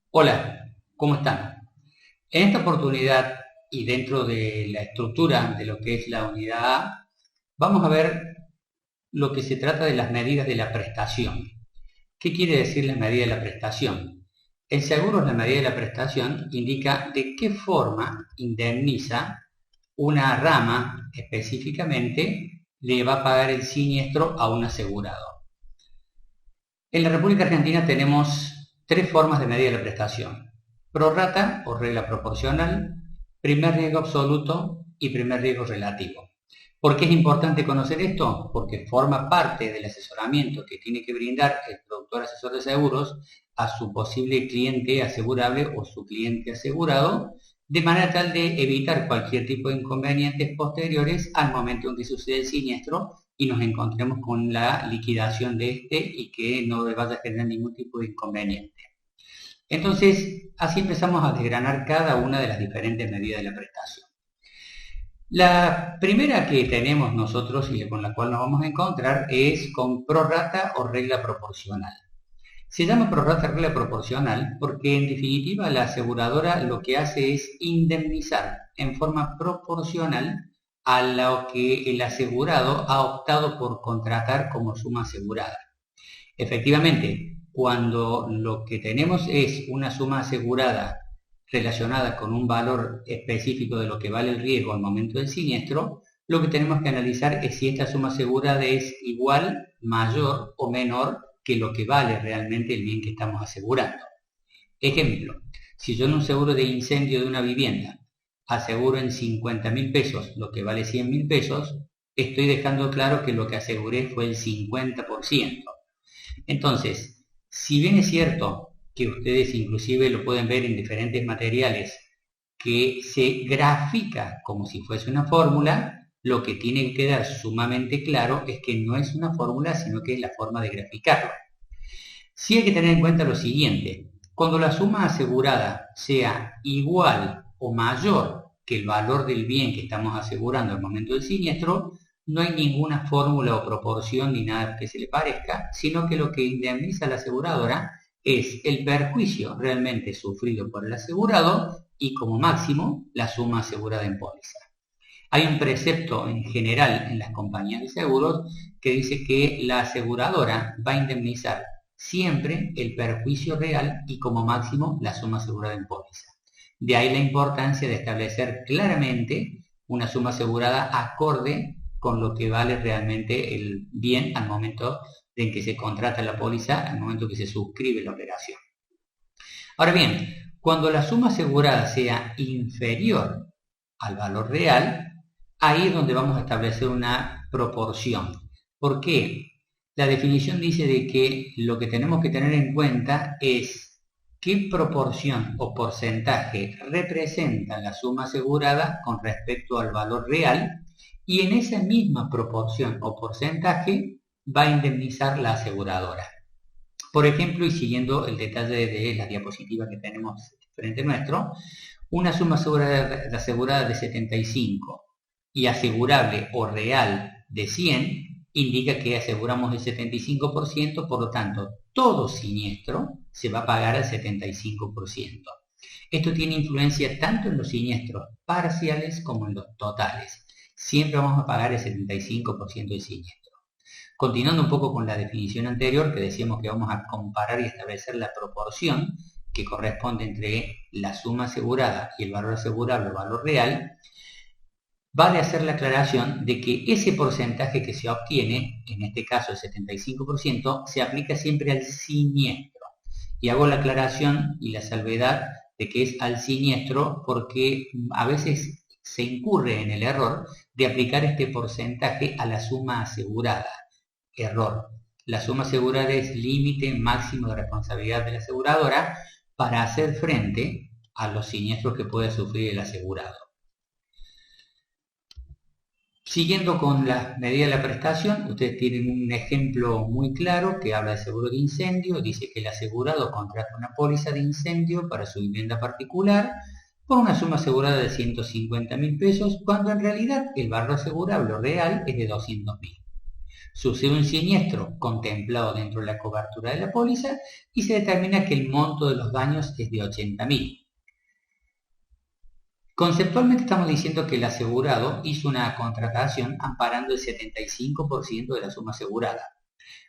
Hola, ¿cómo están? En esta oportunidad y dentro de la estructura de lo que es la unidad A, vamos a ver lo que se trata de las medidas de la prestación. ¿Qué quiere decir la medida de la prestación? En seguros, la medida de la prestación indica de qué forma indemniza una rama específicamente le va a pagar el siniestro a un asegurado. En la República Argentina tenemos tres formas de medir la prestación: prorrata o regla proporcional, primer riesgo absoluto y primer riesgo relativo. ¿Por qué es importante conocer esto? Porque forma parte del asesoramiento que tiene que brindar el productor asesor de seguros a su posible cliente asegurable o su cliente asegurado, de manera tal de evitar cualquier tipo de inconvenientes posteriores al momento en que sucede el siniestro y nos encontremos con la liquidación de este y que no vaya a generar ningún tipo de inconveniente. Entonces, así empezamos a desgranar cada una de las diferentes medidas de la prestación. La primera que tenemos nosotros y con la cual nos vamos a encontrar es con prorrata o regla proporcional. Se llama prorrata regla proporcional porque en definitiva la aseguradora lo que hace es indemnizar en forma proporcional a lo que el asegurado ha optado por contratar como suma asegurada. Efectivamente, cuando lo que tenemos es una suma asegurada relacionada con un valor específico de lo que vale el riesgo al momento del siniestro, lo que tenemos que analizar es si esta suma asegurada es igual, mayor o menor que lo que vale realmente el bien que estamos asegurando. Ejemplo, si yo en un seguro de incendio de una vivienda aseguro en 50.000 pesos lo que vale 100.000 pesos, estoy dejando claro que lo que aseguré fue el 50%. Entonces, si bien es cierto que ustedes inclusive lo pueden ver en diferentes materiales, que se grafica como si fuese una fórmula, lo que tiene que quedar sumamente claro es que no es una fórmula, sino que es la forma de graficarlo. Sí hay que tener en cuenta lo siguiente: cuando la suma asegurada sea igual o mayor que el valor del bien que estamos asegurando al momento del siniestro, no hay ninguna fórmula o proporción ni nada que se le parezca, sino que lo que indemniza la aseguradora es el perjuicio realmente sufrido por el asegurado y como máximo la suma asegurada en póliza. Hay un precepto en general en las compañías de seguros que dice que la aseguradora va a indemnizar siempre el perjuicio real y como máximo la suma asegurada en póliza. De ahí la importancia de establecer claramente una suma asegurada acorde con lo que vale realmente el bien al momento en que se contrata la póliza, al momento que se suscribe la operación. Ahora bien, cuando la suma asegurada sea inferior al valor real, ahí es donde vamos a establecer una proporción. ¿Por qué? La definición dice de que lo que tenemos que tener en cuenta es qué proporción o porcentaje representa la suma asegurada con respecto al valor real, y en esa misma proporción o porcentaje va a indemnizar la aseguradora. Por ejemplo, y siguiendo el detalle de la diapositiva que tenemos frente nuestro, una suma asegurada de 75 y asegurable o real de 100 indica que aseguramos el 75%, por lo tanto, todo siniestro se va a pagar al 75%. Esto tiene influencia tanto en los siniestros parciales como en los totales. Siempre vamos a pagar el 75% del siniestro. Continuando un poco con la definición anterior, que decíamos que vamos a comparar y establecer la proporción que corresponde entre la suma asegurada y el valor asegurable o valor real, vale hacer la aclaración de que ese porcentaje que se obtiene, en este caso el 75%, se aplica siempre al siniestro. Y hago la aclaración y la salvedad de que es al siniestro porque a veces se incurre en el error de aplicar este porcentaje a la suma asegurada. Error. La suma asegurada es límite máximo de responsabilidad de la aseguradora para hacer frente a los siniestros que puede sufrir el asegurado. Siguiendo con la medida de la prestación, ustedes tienen un ejemplo muy claro que habla de seguro de incendio. Dice que el asegurado contrata una póliza de incendio para su vivienda particular por una suma asegurada de 150.000 pesos, cuando en realidad el valor asegurable real es de 200.000. Sucede un siniestro contemplado dentro de la cobertura de la póliza y se determina que el monto de los daños es de 80.000. Conceptualmente estamos diciendo que el asegurado hizo una contratación amparando el 75% de la suma asegurada.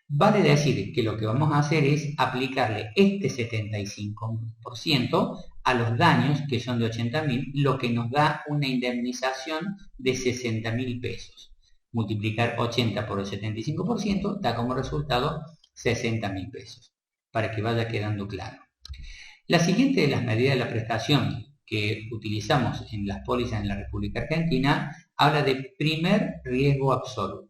Vale decir que lo que vamos a hacer es aplicarle este 75% a los daños, que son de 80.000, lo que nos da una indemnización de 60.000 pesos. Multiplicar 80 por el 75% da como resultado 60.000 pesos, para que vaya quedando claro. La siguiente de las medidas de la prestación que utilizamos en las pólizas en la República Argentina habla de primer riesgo absoluto.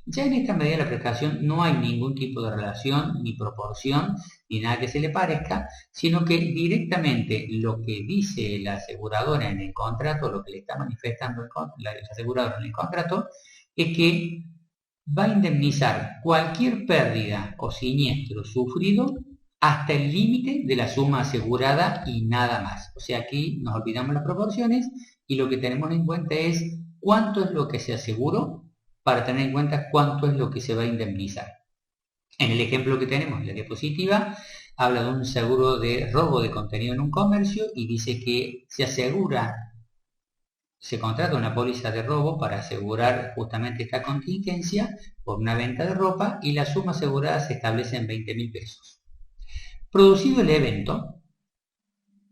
Ya en esta medida de la prestación no hay ningún tipo de relación, ni proporción, ni nada que se le parezca, sino que directamente lo que dice la aseguradora en el contrato, lo que le está manifestando el asegurador en el contrato, es que va a indemnizar cualquier pérdida o siniestro sufrido hasta el límite de la suma asegurada y nada más. O sea, aquí nos olvidamos las proporciones y lo que tenemos en cuenta es cuánto es lo que se aseguró para tener en cuenta cuánto es lo que se va a indemnizar. En el ejemplo que tenemos en la diapositiva, habla de un seguro de robo de contenido en un comercio y dice que se contrata una póliza de robo para asegurar justamente esta contingencia por una venta de ropa y la suma asegurada se establece en 20.000 pesos. Producido el evento,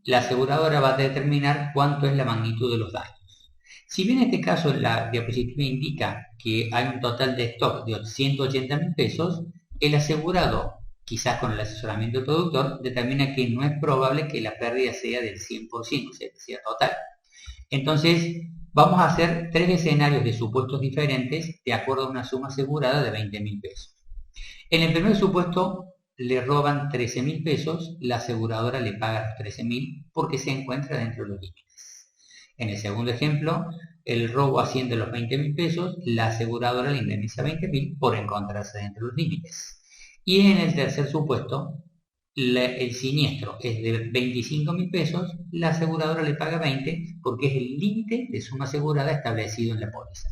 la aseguradora va a determinar cuánto es la magnitud de los daños. Si bien en este caso la diapositiva indica que hay un total de stock de 180.000 pesos, el asegurado, quizás con el asesoramiento del productor, determina que no es probable que la pérdida sea del 100%, o sea, que sea total. Entonces, vamos a hacer tres escenarios de supuestos diferentes de acuerdo a una suma asegurada de 20.000 pesos. En el primer supuesto, le roban 13.000 pesos, la aseguradora le paga los 13.000 porque se encuentra dentro de los límites. En el segundo ejemplo, el robo asciende a los 20.000 pesos, la aseguradora le indemniza 20.000 por encontrarse dentro de los límites. Y en el tercer supuesto, el siniestro es de 25.000 pesos, la aseguradora le paga 20 porque es el límite de suma asegurada establecido en la póliza.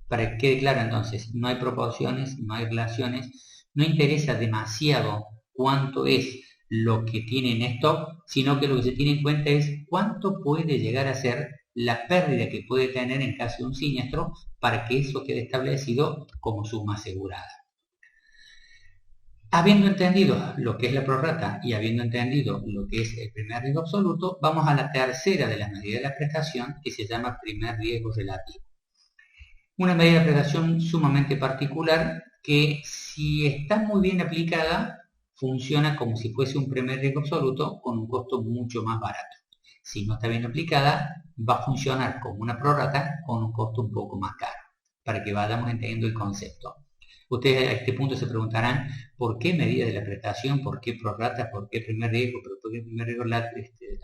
Para que quede claro entonces, no hay proporciones, no hay relaciones, no interesa demasiado cuánto es lo que tiene en stock, sino que lo que se tiene en cuenta es cuánto puede llegar a ser la pérdida que puede tener en caso de un siniestro para que eso quede establecido como suma asegurada. Habiendo entendido lo que es la prorrata y habiendo entendido lo que es el primer riesgo absoluto, vamos a la tercera de las medidas de la prestación que se llama primer riesgo relativo. Una medida de prestación sumamente particular que si está muy bien aplicada funciona como si fuese un primer riesgo absoluto con un costo mucho más barato. Si no está bien aplicada, va a funcionar como una prorrata con un costo un poco más caro, para que vayamos entendiendo el concepto. Ustedes a este punto se preguntarán, ¿por qué medida de la prestación? ¿Por qué prorrata? ¿Por qué primer riesgo? ¿Por qué primer riesgo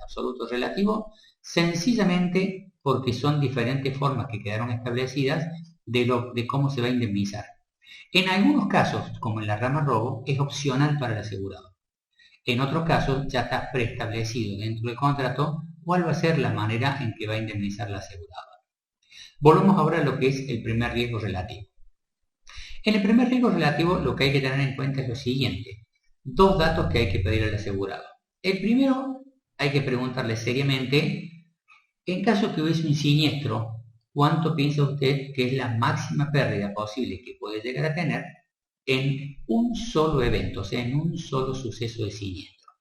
absoluto relativo? Sencillamente porque son diferentes formas que quedaron establecidas de cómo se va a indemnizar. En algunos casos, como en la rama robo, es opcional para el asegurado. En otros casos ya está preestablecido dentro del contrato cuál va a ser la manera en que va a indemnizar la aseguradora. Volvemos ahora a lo que es el primer riesgo relativo. En el primer riesgo relativo lo que hay que tener en cuenta es lo siguiente. Dos datos que hay que pedir al asegurado. El primero, hay que preguntarle seriamente, en caso que hubiese un siniestro, ¿cuánto piensa usted que es la máxima pérdida posible que puede llegar a tener en un solo evento, o sea, en un solo suceso de siniestro?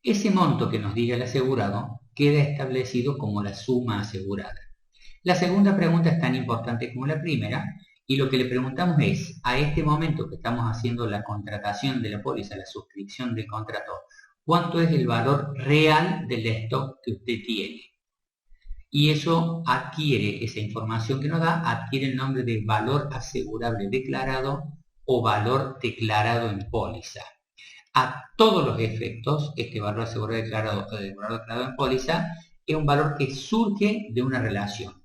Ese monto que nos diga el asegurado queda establecido como la suma asegurada. La segunda pregunta es tan importante como la primera y lo que le preguntamos es, a este momento que estamos haciendo la contratación de la póliza, la suscripción del contrato, ¿cuánto es el valor real del stock que usted tiene? Y eso adquiere, esa información que nos da, adquiere el nombre de valor asegurable declarado o valor declarado en póliza. A todos los efectos, este valor asegurable declarado en póliza es un valor que surge de una relación.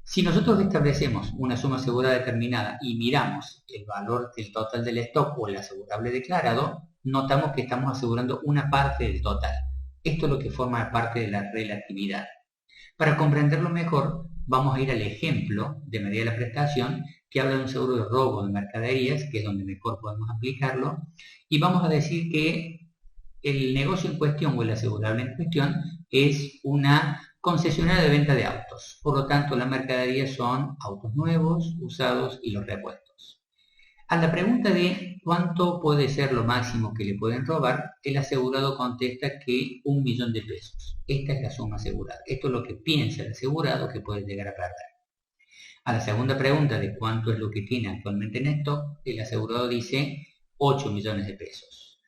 Si nosotros establecemos una suma asegurada determinada y miramos el valor del total del stock o el asegurable declarado, notamos que estamos asegurando una parte del total. Esto es lo que forma parte de la relatividad. Para comprenderlo mejor, vamos a ir al ejemplo de medida de la prestación que habla de un seguro de robo de mercaderías, que es donde mejor podemos aplicarlo, y vamos a decir que el negocio en cuestión o el asegurable en cuestión es una concesionaria de venta de autos. Por lo tanto, la mercadería son autos nuevos, usados y los repuestos. A la pregunta de cuánto puede ser lo máximo que le pueden robar, el asegurado contesta que 1.000.000 de pesos. Esta es la suma asegurada. Esto es lo que piensa el asegurado que puede llegar a perder. A la segunda pregunta de cuánto es lo que tiene actualmente en stock, el asegurado dice 8 millones de pesos.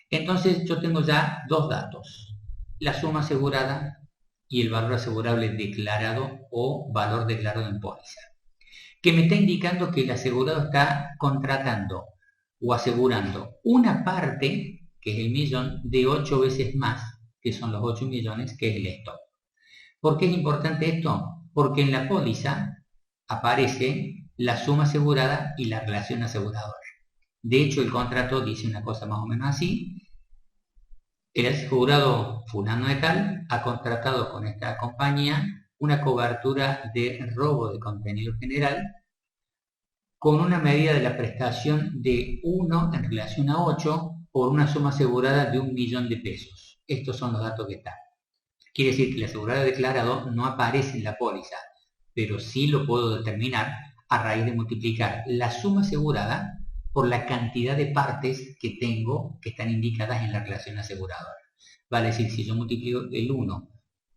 Entonces yo tengo ya dos datos, la suma asegurada y el valor asegurable declarado o valor declarado en póliza, que me está indicando que el asegurado está contratando o asegurando una parte, que es el millón, de 8 veces más, que son los 8 millones, que es el stock. ¿Por qué es importante esto? Porque en la póliza aparece la suma asegurada y la relación aseguradora. De hecho, el contrato dice una cosa más o menos así. El asegurado fulano de tal ha contratado con esta compañía una cobertura de robo de contenido general con una medida de la prestación de 1 en relación a 8 por una suma asegurada de 1.000.000 de pesos. Estos son los datos que están. Quiere decir que el asegurado declarado no aparece en la póliza, pero sí lo puedo determinar a raíz de multiplicar la suma asegurada por la cantidad de partes que tengo que están indicadas en la relación aseguradora. Vale decir, si yo multiplico el 1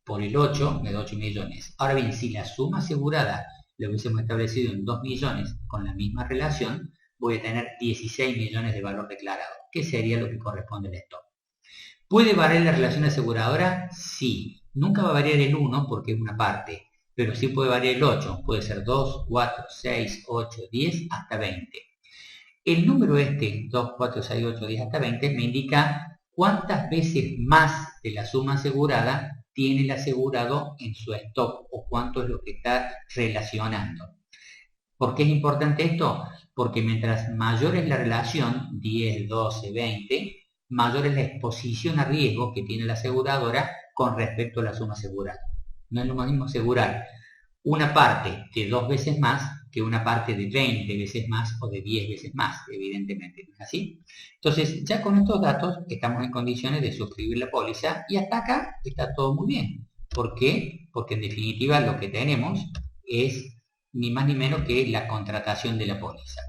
por el 8, me da 8 millones. Ahora bien, si la suma asegurada lo hubiésemos establecido en 2 millones con la misma relación, voy a tener 16 millones de valor declarado, que sería lo que corresponde al stock. ¿Puede variar la relación aseguradora? Sí. Nunca va a variar el 1 porque es una parte, pero sí puede variar el 8. Puede ser 2, 4, 6, 8, 10, hasta 20. El número 2, 4, 6, 8, 10 hasta 20 me indica cuántas veces más de la suma asegurada tiene el asegurado en su stock o cuánto es lo que está relacionando. ¿Por qué es importante esto? Porque mientras mayor es la relación, 10, 12, 20, mayor es la exposición a riesgo que tiene la aseguradora con respecto a la suma asegurada. No es lo mismo asegurar una parte de 2 veces más que una parte de 20 veces más o de 10 veces más, evidentemente, ¿no es así? Entonces, ya con estos datos estamos en condiciones de suscribir la póliza y hasta acá está todo muy bien. ¿Por qué? Porque en definitiva lo que tenemos es ni más ni menos que la contratación de la póliza.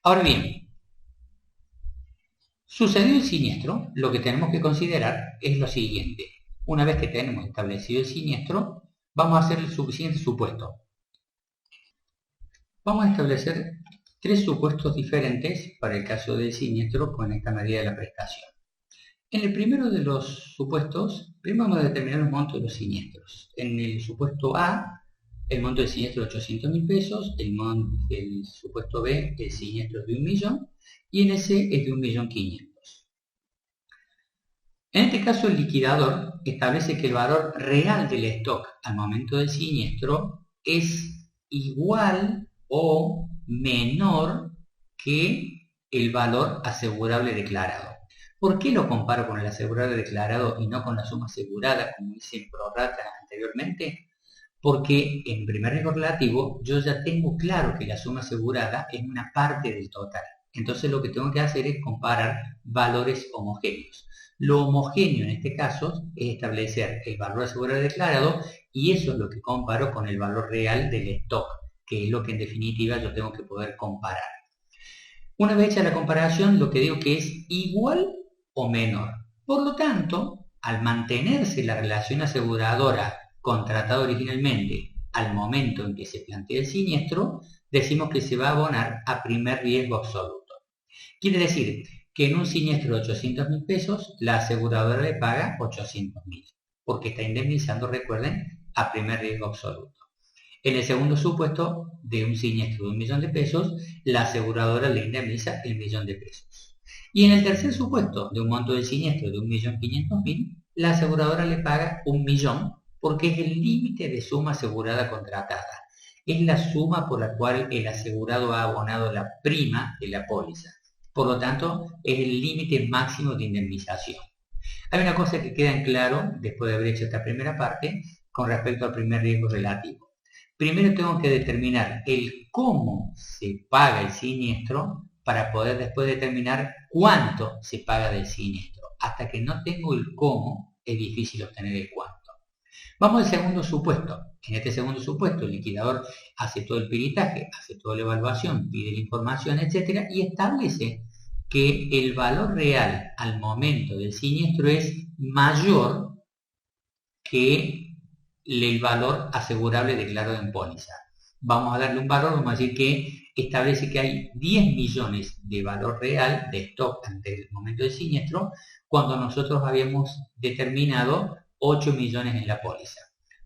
Ahora bien, sucedió el siniestro, lo que tenemos que considerar es lo siguiente. Una vez que tenemos establecido el siniestro, vamos a hacer el siguiente supuesto. Vamos a establecer 3 supuestos diferentes para el caso del siniestro con esta medida de la prestación. En el primero de los supuestos, primero vamos a determinar el monto de los siniestros. En el supuesto A, el monto del siniestro es 800.000 pesos, el supuesto B, el siniestro es de 1.000.000 y en el C es de 1.500.000. En este caso, el liquidador establece que el valor real del stock al momento del siniestro es igual o menor que el valor asegurable declarado. ¿Por qué lo comparo con el asegurable declarado y no con la suma asegurada, como hice en prorrata anteriormente? Porque en primer riesgo relativo yo ya tengo claro que la suma asegurada es una parte del total. Entonces lo que tengo que hacer es comparar valores homogéneos. Lo homogéneo en este caso es establecer el valor asegurable declarado y eso es lo que comparo con el valor real del stock, que es lo que en definitiva yo tengo que poder comparar. Una vez hecha la comparación, lo que digo que es igual o menor. Por lo tanto, al mantenerse la relación aseguradora contratada originalmente al momento en que se plantea el siniestro, decimos que se va a abonar a primer riesgo absoluto. Quiere decir que en un siniestro de 800.000 pesos, la aseguradora le paga 800.000, porque está indemnizando, recuerden, a primer riesgo absoluto. En el segundo supuesto de un siniestro de 1.000.000 de pesos, la aseguradora le indemniza el 1.000.000 de pesos. Y en el tercer supuesto de un monto de siniestro de 1.500.000, la aseguradora le paga 1.000.000 porque es el límite de suma asegurada contratada. Es la suma por la cual el asegurado ha abonado la prima de la póliza. Por lo tanto, es el límite máximo de indemnización. Hay una cosa que queda en claro, después de haber hecho esta primera parte, con respecto al primer riesgo relativo. primero tengo que determinar el cómo se paga el siniestro para poder después determinar cuánto se paga del siniestro. Hasta que no tengo el cómo, es difícil obtener el cuánto. Vamos al segundo supuesto. En este segundo supuesto, el liquidador hace todo el peritaje, hace toda la evaluación, pide la información, etc. y establece que el valor real al momento del siniestro es mayor que el valor asegurable declarado en póliza. Vamos a darle un valor, vamos a decir que establece que hay 10 millones de valor real de stock ante el momento del siniestro, cuando nosotros habíamos determinado 8 millones en la póliza.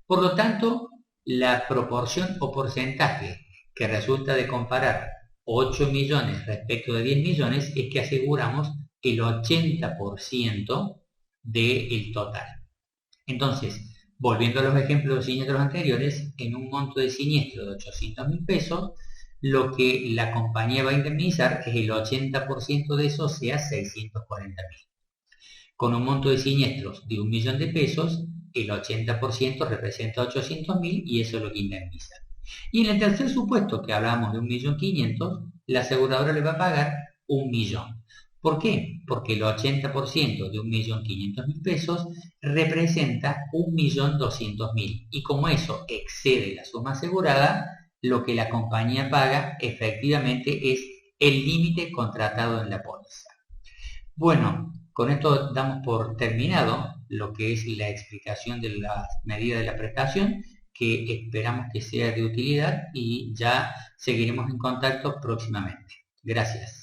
Por lo tanto, la proporción o porcentaje que resulta de comparar 8 millones respecto de 10 millones es que aseguramos el 80% del total. Entonces, volviendo a los ejemplos de siniestros anteriores, en un monto de siniestro de 800.000 pesos, lo que la compañía va a indemnizar es el 80% de eso, sea 640.000. Con un monto de siniestros de 1 millón de pesos, el 80% representa 800.000 y eso es lo que indemniza. Y en el tercer supuesto, que hablamos de 1.500.000, la aseguradora le va a pagar 1 millón. ¿Por qué? Porque el 80% de 1.500.000 pesos representa 1.200.000 y como eso excede la suma asegurada, lo que la compañía paga efectivamente es el límite contratado en la póliza. Bueno, con esto damos por terminado lo que es la explicación de las medidas de la prestación, que esperamos que sea de utilidad y ya seguiremos en contacto próximamente. Gracias.